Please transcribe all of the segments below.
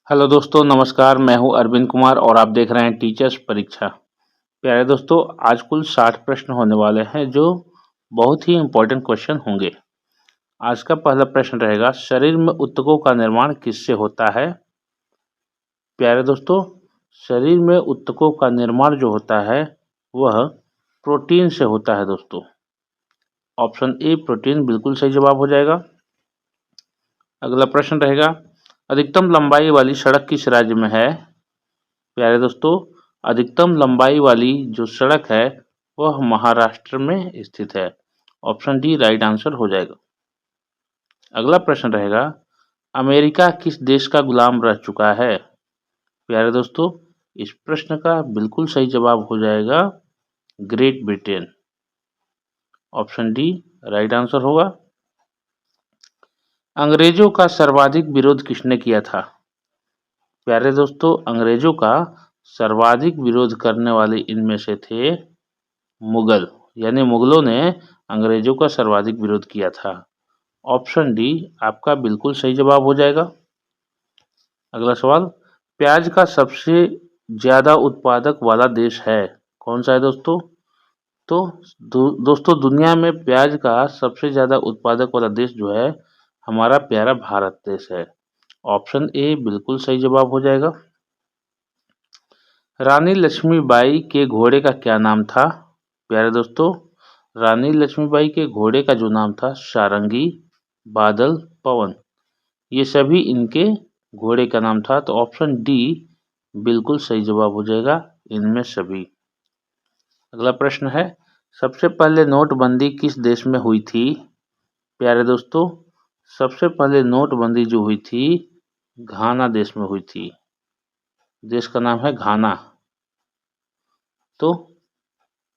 Hello दोस्तों, नमस्कार। मैं हूं अरविंद कुमार और आप देख रहे हैं टीचर्स परीक्षा। प्यारे दोस्तों, आज कुल 60 प्रश्न होने वाले हैं जो बहुत ही इम्पोर्टेंट क्वेश्चन होंगे। आज का पहला प्रश्न रहेगा, शरीर में ऊतकों का निर्माण किससे होता है? प्यारे दोस्तों, शरीर में ऊतकों का निर्माण जो होता है वह प्रोटीन से होता है दोस्तों। ऑप्शन ए प्रोटीन बिल्कुल सही जवाब हो जाएगा। अगला प्रश्न रहेगा, अधिकतम लंबाई वाली सड़क किस राज्य में है? प्यारे दोस्तों, अधिकतम लंबाई वाली जो सड़क है वह महाराष्ट्र में स्थित है। ऑप्शन डी राइट आंसर हो जाएगा। अगला प्रश्न रहेगा, अमेरिका किस देश का गुलाम रह चुका है? प्यारे दोस्तों, इस प्रश्न का बिल्कुल सही जवाब हो जाएगा great Britain. Option D right answer होगा। अंग्रेजों का सर्वाधिक विरोध किसने किया था? प्यारे दोस्तों, अंग्रेजों का सर्वाधिक विरोध करने वाले इनमें से थे मुगल, यानी मुगलों ने अंग्रेजों का सर्वाधिक विरोध किया था। ऑप्शन डी आपका बिल्कुल सही जवाब हो जाएगा। अगला सवाल, प्याज का सबसे ज्यादा उत्पादक वाला देश है कौन सा है दोस्तों? तो दोस्तों, दुनिया में प्याज का सबसे ज्यादा उत्पादक वाला देश जो है हमारा प्यारा भारत देश है। ऑप्शन ए बिल्कुल सही जवाब हो जाएगा। रानी लक्ष्मीबाई के घोड़े का क्या नाम था? प्यारे दोस्तों, रानी लक्ष्मीबाई के घोड़े का जो नाम था सारंगी, बादल, पवन, ये सभी इनके घोड़े का नाम था। तो ऑप्शन डी बिल्कुल सही जवाब हो जाएगा, इनमें सभी। अगला प्रश्न है, सबसे पहले नोटबंदी किस देश में हुई थी? प्यारे दोस्तों, सबसे पहले नोटबंदी जो हुई थी घाना देश में हुई थी। देश का नाम है घाना। तो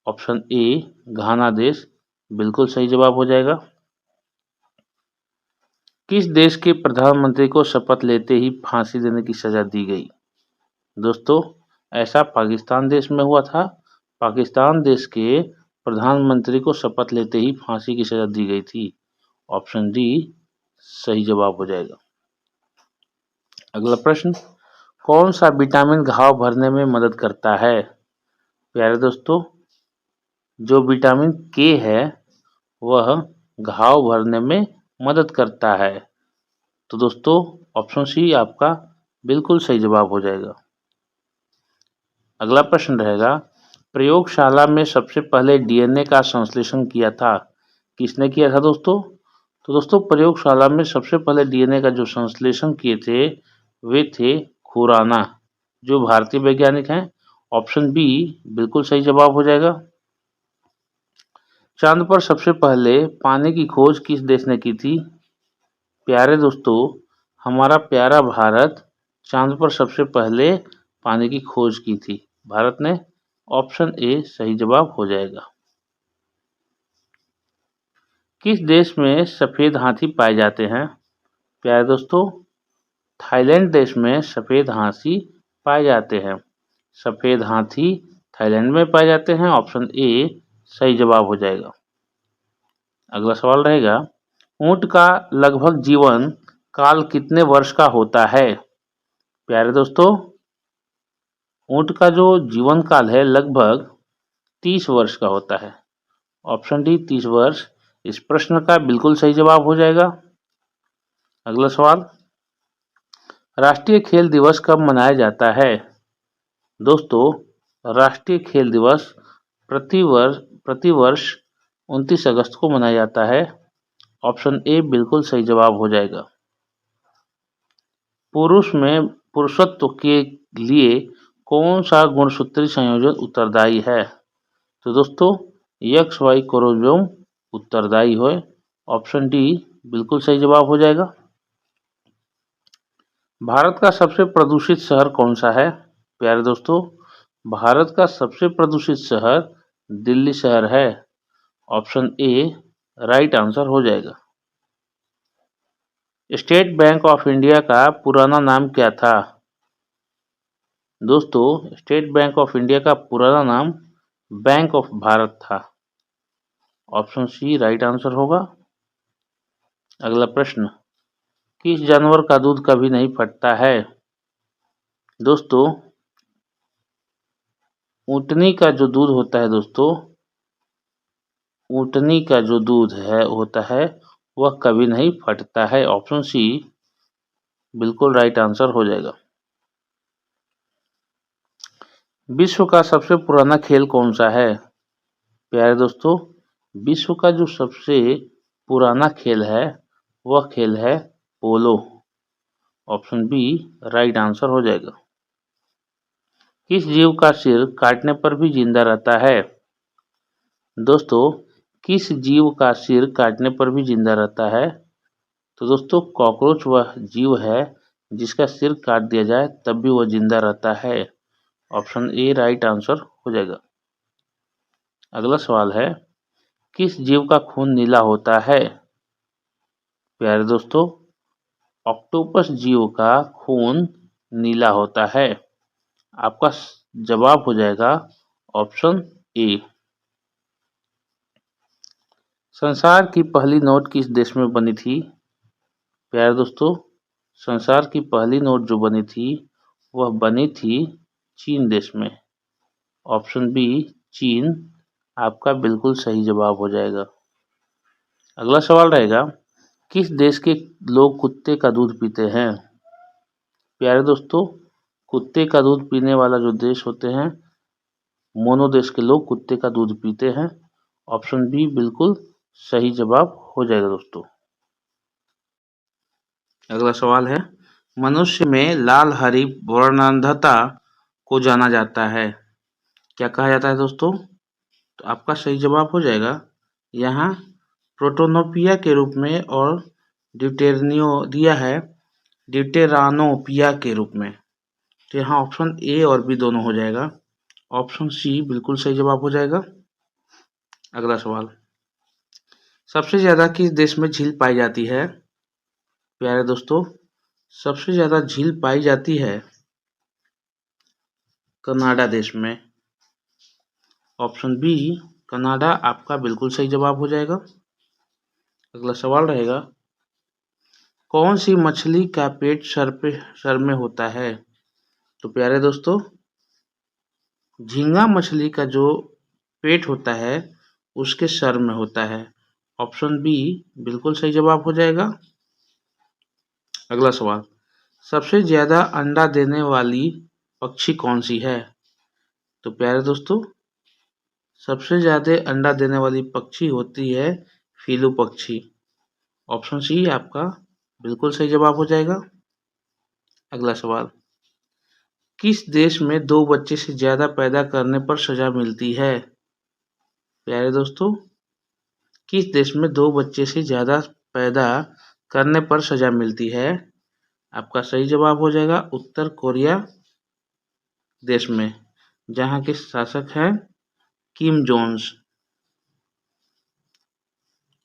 ऑप्शन ए घाना देश बिल्कुल सही जवाब हो जाएगा। किस देश के प्रधानमंत्री को शपथ लेते ही फांसी देने की सजा दी गई? दोस्तों, ऐसा पाकिस्तान देश में हुआ था। पाकिस्तान देश के प्रधानमंत्री को शपथ लेते ही फांसी की सजा दी गई थी। ऑप्शन डी सही जवाब हो जाएगा। अगला प्रश्न, कौन सा विटामिन घाव भरने में मदद करता है? प्यारे दोस्तों, जो विटामिन के है वह घाव भरने में मदद करता है। तो दोस्तों, ऑप्शन सी आपका बिल्कुल सही जवाब हो जाएगा। अगला प्रश्न रहेगा, प्रयोगशाला में सबसे पहले डीएनए का संश्लेषण किया था किसने किया था दोस्तों? तो दोस्तों, प्रयोगशाला में सबसे पहले डीएनए का जो संश्लेषण किए थे वे थे खुराना, जो भारतीय वैज्ञानिक हैं। ऑप्शन बी बिल्कुल सही जवाब हो जाएगा। चांद पर सबसे पहले पानी की खोज किस देश ने की थी? प्यारे दोस्तों, हमारा प्यारा भारत चांद पर सबसे पहले पानी की खोज की थी भारत ने। ऑप्शन ए सही जवाब हो जाएगा। किस देश में सफेद हाथी पाए जाते हैं? प्यारे दोस्तों, थाईलैंड देश में सफेद हाथी पाए जाते हैं। सफेद हाथी थाईलैंड में पाए जाते हैं। ऑप्शन ए सही जवाब हो जाएगा। अगला सवाल रहेगा, ऊंट का लगभग जीवन काल कितने वर्ष का होता है? प्यारे दोस्तों, ऊंट का जो जीवन काल है लगभग 30 वर्ष का होता है। ऑप्शन डी 30 वर्ष इस प्रश्न का बिल्कुल सही जवाब हो जाएगा। अगला सवाल, राष्ट्रीय खेल दिवस कब मनाया जाता है? दोस्तों, राष्ट्रीय खेल दिवस प्रतिवर्ष 29 अगस्त को मनाया जाता है। ऑप्शन ए बिल्कुल सही जवाब हो जाएगा। पुरुष में पुरुषत्व के लिए कौन सा गुणसूत्री संयोजन उत्तरदायी है? तो दोस्तों, एक्स वाई क्रोमोसोम उत्तरदायी है। ऑप्शन डी बिल्कुल सही जवाब हो जाएगा। भारत का सबसे प्रदूषित शहर कौन सा है? प्यारे दोस्तों, भारत का सबसे प्रदूषित शहर दिल्ली शहर है। ऑप्शन ए राइट आंसर हो जाएगा। स्टेट बैंक ऑफ इंडिया का पुराना नाम क्या था? दोस्तों, स्टेट बैंक ऑफ इंडिया का पुराना नाम बैंक ऑफ भारत था। ऑप्शन सी राइट आंसर होगा। अगला प्रश्न, किस जानवर का दूध कभी नहीं फटता है? दोस्तों, ऊँटनी का जो दूध होता है दोस्तों, ऊँटनी का जो दूध है होता है वह कभी नहीं फटता है। ऑप्शन सी बिल्कुल राइट आंसर हो जाएगा। विश्व का सबसे पुराना खेल कौन सा है? प्यारे दोस्तों, विश्व का जो सबसे पुराना खेल है वह खेल है पोलो। ऑप्शन बी राइट आंसर हो जाएगा। किस जीव का सिर काटने पर भी जिंदा रहता है? दोस्तों, किस जीव का सिर काटने पर भी जिंदा रहता है? तो दोस्तों, कॉकरोच वह जीव है जिसका सिर काट दिया जाए तब भी वह जिंदा रहता है। ऑप्शन ए राइट आंसर हो जाएगा। अगला सवाल है, किस जीव का खून नीला होता है? प्यारे दोस्तों, ऑक्टोपस जीव का खून नीला होता है। आपका जवाब हो जाएगा ऑप्शन ए। संसार की पहली नोट किस देश में बनी थी? प्यारे दोस्तों, संसार की पहली नोट जो बनी थी वह बनी थी चीन देश में। ऑप्शन बी चीन आपका बिल्कुल सही जवाब हो जाएगा। अगला सवाल रहेगा, किस देश के लोग कुत्ते का दूध पीते हैं? प्यारे दोस्तों, कुत्ते का दूध पीने वाला जो देश होते हैं, मोनो देश के लोग कुत्ते का दूध पीते हैं। ऑप्शन बी बिल्कुल सही जवाब हो जाएगा दोस्तों। अगला सवाल है, मनुष्य में लाल हरी वर्णांधता को जाना जाता है, क्या कहा जाता है दोस्तों? तो आपका सही जवाब हो जाएगा यहाँ प्रोटोनोपिया के रूप में और ड्यूटेरनियो दिया है ड्यूटेरानोपिया के रूप में। तो यहाँ ऑप्शन ए और बी दोनों हो जाएगा। ऑप्शन सी बिल्कुल सही जवाब हो जाएगा। अगला सवाल, सबसे ज़्यादा किस देश में झील पाई जाती है? प्यारे दोस्तों, सबसे ज़्यादा झील पाई जाती है कनाडा देश में। ऑप्शन बी कनाडा आपका बिल्कुल सही जवाब हो जाएगा। अगला सवाल रहेगा, कौन सी मछली का पेट सर में होता है? तो प्यारे दोस्तों, झींगा मछली का जो पेट होता है उसके सर में होता है। ऑप्शन बी बिल्कुल सही जवाब हो जाएगा। अगला सवाल, सबसे ज़्यादा अंडा देने वाली पक्षी कौन सी है? तो प्यारे दोस्तों, सबसे ज़्यादा अंडा देने वाली पक्षी होती है फीलू पक्षी। ऑप्शन सी आपका बिल्कुल सही जवाब हो जाएगा। अगला सवाल, किस देश में 2 बच्चे से ज़्यादा पैदा करने पर सज़ा मिलती है? प्यारे दोस्तों, किस देश में 2 बच्चे से ज़्यादा पैदा करने पर सज़ा मिलती है? आपका सही जवाब हो जाएगा उत्तर कोरिया देश में, जहाँ के शासक हैं किम जोन्स।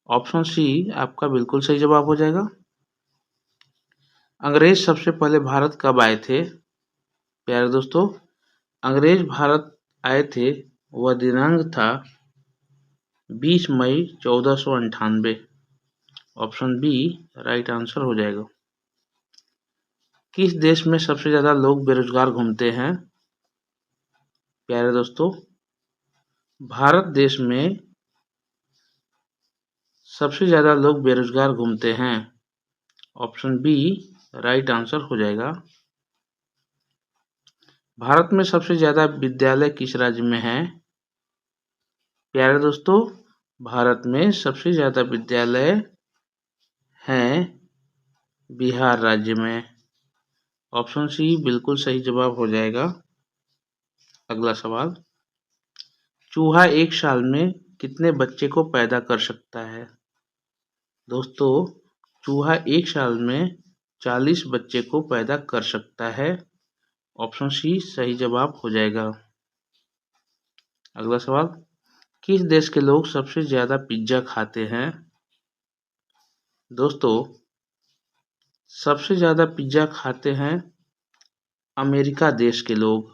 ऑप्शन सी आपका बिल्कुल सही जवाब हो जाएगा। अंग्रेज सबसे पहले भारत कब आए थे? प्यारे दोस्तों, अंग्रेज भारत आए थे, वह दिनांक था 20 मई 1498। ऑप्शन बी राइट आंसर हो जाएगा। किस देश में सबसे ज़्यादा लोग बेरोजगार घूमते हैं? प्यारे दोस्तों, भारत देश में सबसे ज़्यादा लोग बेरोजगार घूमते हैं। ऑप्शन बी राइट आंसर हो जाएगा। भारत में सबसे ज़्यादा विद्यालय किस राज्य में है? प्यारे दोस्तों, भारत में सबसे ज़्यादा विद्यालय हैं बिहार राज्य में। ऑप्शन सी बिल्कुल सही जवाब हो जाएगा। अगला सवाल, चूहा एक साल में कितने बच्चे को पैदा कर सकता है? दोस्तों, चूहा एक साल में 40 बच्चे को पैदा कर सकता है। ऑप्शन सी सही जवाब हो जाएगा। अगला सवाल, किस देश के लोग सबसे ज़्यादा पिज्ज़ा खाते हैं? दोस्तों, सबसे ज़्यादा पिज्ज़ा खाते हैं अमेरिका देश के लोग।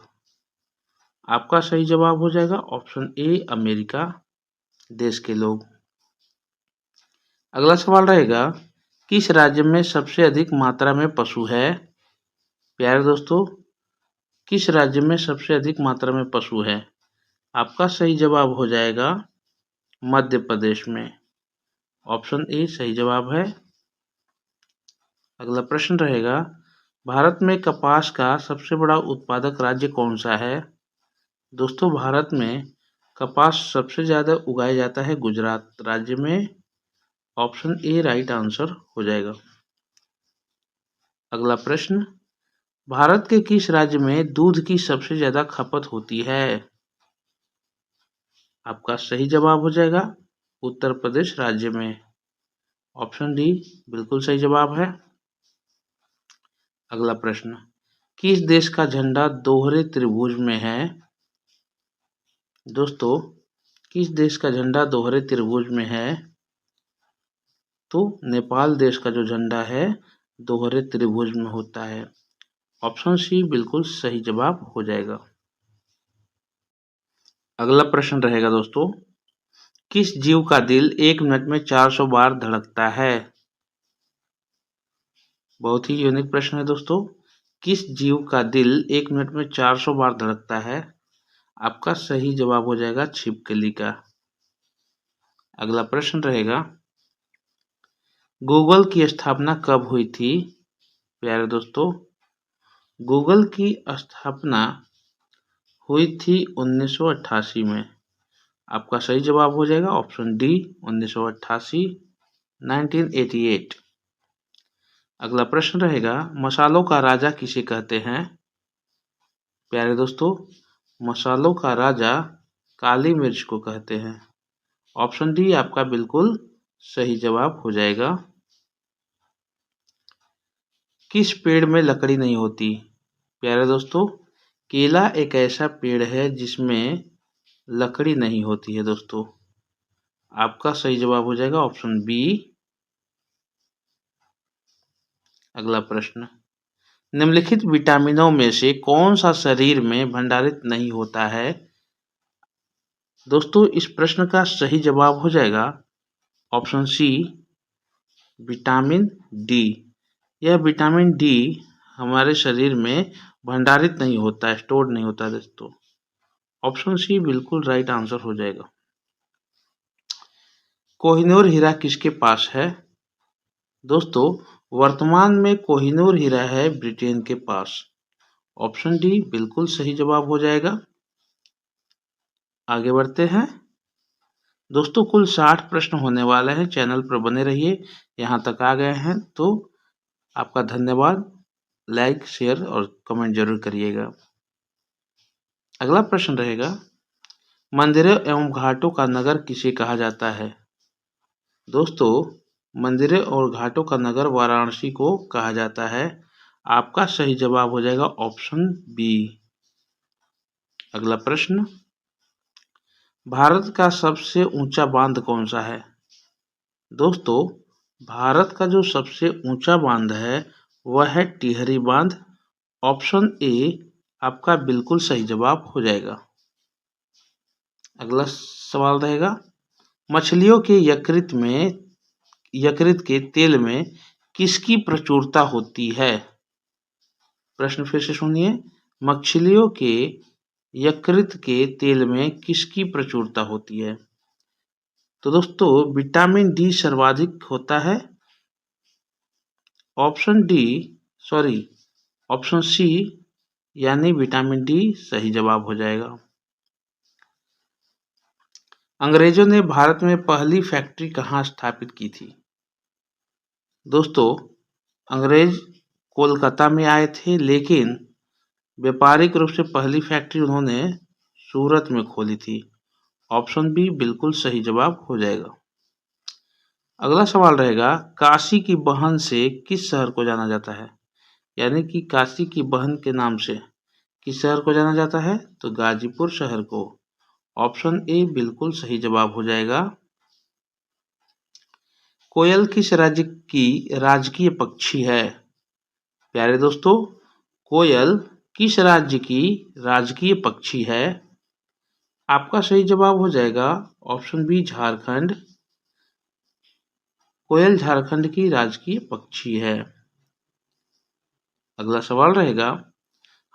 आपका सही जवाब हो जाएगा ऑप्शन ए अमेरिका देश के लोग। अगला सवाल रहेगा, किस राज्य में सबसे अधिक मात्रा में पशु है? प्यारे दोस्तों, किस राज्य में सबसे अधिक मात्रा में पशु है? आपका सही जवाब हो जाएगा मध्य प्रदेश में। ऑप्शन ए सही जवाब है। अगला प्रश्न रहेगा, भारत में कपास का सबसे बड़ा उत्पादक राज्य कौन सा है? दोस्तों, भारत में कपास सबसे ज़्यादा उगाया जाता है गुजरात राज्य में। ऑप्शन ए राइट आंसर हो जाएगा। अगला प्रश्न, भारत के किस राज्य में दूध की सबसे ज़्यादा खपत होती है? आपका सही जवाब हो जाएगा उत्तर प्रदेश राज्य में। ऑप्शन डी बिल्कुल सही जवाब है। अगला प्रश्न, किस देश का झंडा दोहरे त्रिभुज में है? दोस्तों, किस देश का झंडा दोहरे त्रिभुज में है? तो नेपाल देश का जो झंडा है दोहरे त्रिभुज में होता है। ऑप्शन सी बिल्कुल सही जवाब हो जाएगा। अगला प्रश्न रहेगा दोस्तों, किस जीव का दिल 1 मिनट में 400 बार धड़कता है? बहुत ही यूनिक प्रश्न है दोस्तों। किस जीव का दिल 1 मिनट में 400 बार धड़कता है? आपका सही जवाब हो जाएगा छिपकली का। अगला प्रश्न रहेगा, गूगल की स्थापना कब हुई थी? प्यारे दोस्तों, गूगल की स्थापना हुई थी 1988 में। आपका सही जवाब हो जाएगा ऑप्शन डी 1988 1988। अगला प्रश्न रहेगा, मसालों का राजा किसे कहते हैं? प्यारे दोस्तों, मसालों का राजा काली मिर्च को कहते हैं। ऑप्शन डी आपका बिल्कुल सही जवाब हो जाएगा। किस पेड़ में लकड़ी नहीं होती? प्यारे दोस्तों, केला एक ऐसा पेड़ है जिसमें लकड़ी नहीं होती है दोस्तों। आपका सही जवाब हो जाएगा ऑप्शन बी। अगला प्रश्न, निम्नलिखित विटामिनों में से कौन सा शरीर में भंडारित नहीं होता है? दोस्तों, इस प्रश्न का सही जवाब हो जाएगा ऑप्शन सी विटामिन डी। यह विटामिन डी हमारे शरीर में भंडारित नहीं होता है, स्टोर नहीं होता दोस्तों। ऑप्शन सी बिल्कुल राइट आंसर हो जाएगा। कोहिनूर हीरा किसके पास है? दोस्तों, वर्तमान में कोहिनूर हीरा है ब्रिटेन के पास। ऑप्शन डी बिल्कुल सही जवाब हो जाएगा। आगे बढ़ते हैं दोस्तों, कुल 60 प्रश्न होने वाले हैं। चैनल पर बने रहिए। यहाँ तक आ गए हैं तो आपका धन्यवाद। लाइक, शेयर और कमेंट जरूर करिएगा। अगला प्रश्न रहेगा, मंदिरों एवं घाटों का नगर किसे कहा जाता है? दोस्तों, मंदिरों और घाटों का नगर वाराणसी को कहा जाता है। आपका सही जवाब हो जाएगा ऑप्शन बी। अगला प्रश्न, भारत का सबसे ऊंचा बांध कौन सा है? दोस्तों, भारत का जो सबसे ऊंचा बांध है वह है टिहरी बांध। ऑप्शन ए आपका बिल्कुल सही जवाब हो जाएगा। अगला सवाल रहेगा, मछलियों के यकृत के तेल में किसकी प्रचुरता होती है? प्रश्न फिर से सुनिए, मछलियों के यकृत के तेल में किसकी प्रचुरता होती है? तो दोस्तों, विटामिन डी सर्वाधिक होता है। ऑप्शन सी यानी विटामिन डी सही जवाब हो जाएगा। अंग्रेजों ने भारत में पहली फैक्ट्री कहाँ स्थापित की थी? दोस्तों, अंग्रेज कोलकाता में आए थे, लेकिन व्यापारिक रूप से पहली फैक्ट्री उन्होंने सूरत में खोली थी। ऑप्शन बी बिल्कुल सही जवाब हो जाएगा। अगला सवाल रहेगा, काशी की बहन से किस शहर को जाना जाता है? यानी कि काशी की बहन के नाम से किस शहर को जाना जाता है? तो गाजीपुर शहर को। ऑप्शन ए बिल्कुल सही जवाब हो जाएगा। कोयल किस राज्य की राजकीय पक्षी है? प्यारे दोस्तों, कोयल किस राज्य की राजकीय पक्षी है? आपका सही जवाब हो जाएगा ऑप्शन बी झारखंड। कोयल झारखंड की राजकीय पक्षी है। अगला सवाल रहेगा,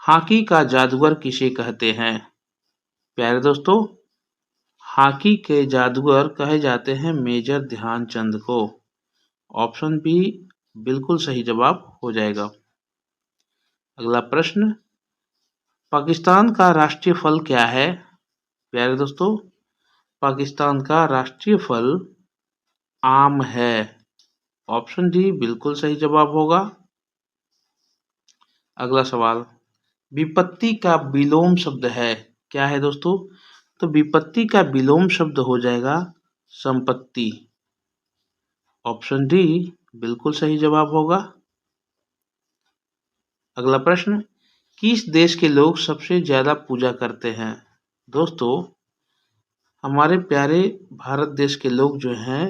हॉकी का जादूगर किसे कहते हैं? प्यारे दोस्तों, हॉकी के जादूगर कहे जाते हैं मेजर ध्यानचंद को। ऑप्शन बी बिल्कुल सही जवाब हो जाएगा। अगला प्रश्न, पाकिस्तान का राष्ट्रीय फल क्या है? प्यारे दोस्तों, पाकिस्तान का राष्ट्रीय फल आम है। ऑप्शन डी बिल्कुल सही जवाब होगा। अगला सवाल, विपत्ति का विलोम शब्द है, क्या है दोस्तों? तो विपत्ति का विलोम शब्द हो जाएगा संपत्ति। ऑप्शन डी बिल्कुल सही जवाब होगा। अगला प्रश्न, किस देश के लोग सबसे ज्यादा पूजा करते हैं? दोस्तों, हमारे प्यारे भारत देश के लोग जो हैं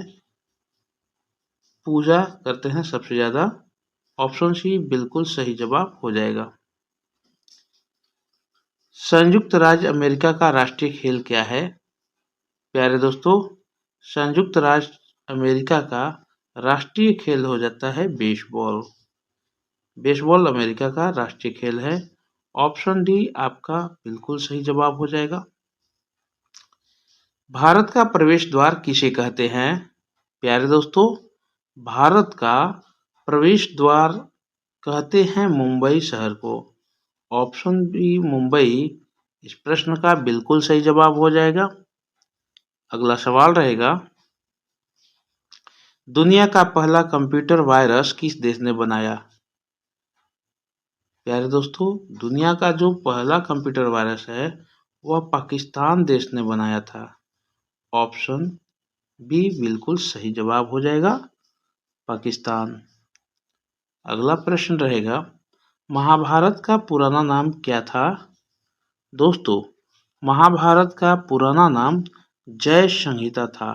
पूजा करते हैं सबसे ज्यादा। ऑप्शन सी बिल्कुल सही जवाब हो जाएगा। संयुक्त राज्य अमेरिका का राष्ट्रीय खेल क्या है? प्यारे दोस्तों, संयुक्त राज्य अमेरिका का राष्ट्रीय खेल हो जाता है बेसबॉल। बेसबॉल अमेरिका का राष्ट्रीय खेल है। ऑप्शन डी आपका बिल्कुल सही जवाब हो जाएगा। भारत का प्रवेश द्वार किसे कहते हैं? प्यारे दोस्तों, भारत का प्रवेश द्वार कहते हैं मुंबई शहर को। ऑप्शन बी मुंबई इस प्रश्न का बिल्कुल सही जवाब हो जाएगा। अगला सवाल रहेगा, दुनिया का पहला कंप्यूटर वायरस किस देश ने बनाया? प्यारे दोस्तों, दुनिया का जो पहला कंप्यूटर वायरस है वह पाकिस्तान देश ने बनाया था। ऑप्शन बी बिल्कुल सही जवाब हो जाएगा, पाकिस्तान। अगला प्रश्न रहेगा, महाभारत का पुराना नाम क्या था? दोस्तों, महाभारत का पुराना नाम जय संहिता था।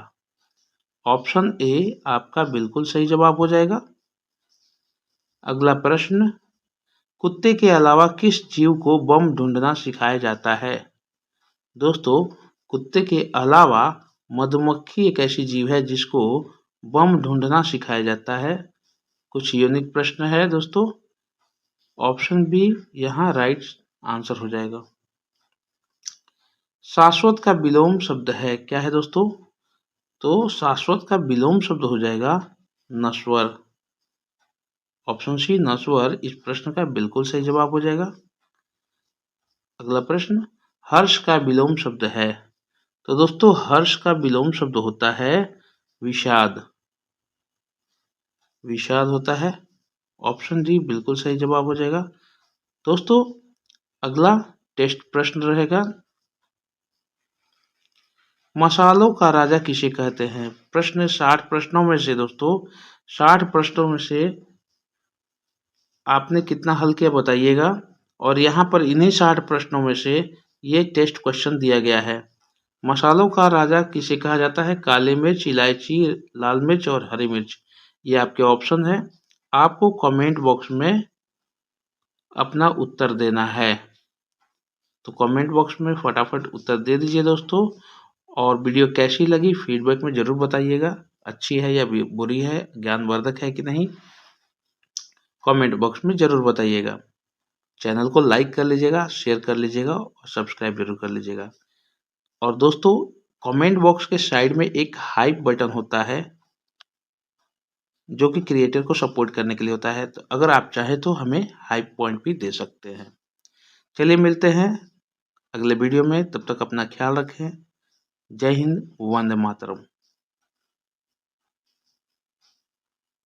ऑप्शन ए आपका बिल्कुल सही जवाब हो जाएगा। अगला प्रश्न, कुत्ते के अलावा किस जीव को बम ढूंढना सिखाया जाता है? दोस्तों, कुत्ते के अलावा मधुमक्खी एक ऐसी जीव है जिसको बम ढूंढना सिखाया जाता है। कुछ यूनिक प्रश्न है दोस्तों। ऑप्शन बी यहाँ राइट आंसर हो जाएगा। शाश्वत का विलोम शब्द है, क्या है दोस्तों? तो शाश्वत का विलोम शब्द हो जाएगा नश्वर। ऑप्शन सी नश्वर इस प्रश्न का बिल्कुल सही जवाब हो जाएगा। अगला प्रश्न, हर्ष का विलोम शब्द है। तो दोस्तों, हर्ष का विलोम शब्द होता है विषाद। विषाद होता है। ऑप्शन डी बिल्कुल सही जवाब हो जाएगा। दोस्तों, अगला टेस्ट प्रश्न रहेगा, मसालों का राजा किसे कहते हैं? प्रश्न 60 प्रश्नों में से दोस्तों 60 प्रश्नों में से आपने कितना हल किया बताइएगा। और यहाँ पर इन्हीं 60 प्रश्नों में से ये टेस्ट क्वेश्चन दिया गया है। मसालों का राजा किसे कहा जाता है? काली मिर्च, इलायची, लाल मिर्च और हरी मिर्च। ये आपके ऑप्शन है। आपको कमेंट बॉक्स में अपना उत्तर देना है, तो कमेंट बॉक्स में फटाफट उत्तर दे दीजिए दोस्तों। और वीडियो कैसी लगी फीडबैक में ज़रूर बताइएगा, अच्छी है या बुरी है, ज्ञानवर्धक है कि नहीं, कमेंट बॉक्स में ज़रूर बताइएगा। चैनल को लाइक कर लीजिएगा, शेयर कर लीजिएगा और सब्सक्राइब जरूर कर लीजिएगा। और दोस्तों, कमेंट बॉक्स के साइड में एक हाइप बटन होता है जो कि क्रिएटर को सपोर्ट करने के लिए होता है, तो अगर आप चाहें तो हमें हाइप पॉइंट भी दे सकते हैं। चलिए मिलते हैं अगले वीडियो में, तब तक अपना ख्याल रखें। जय हिंद, वंदे मातरम।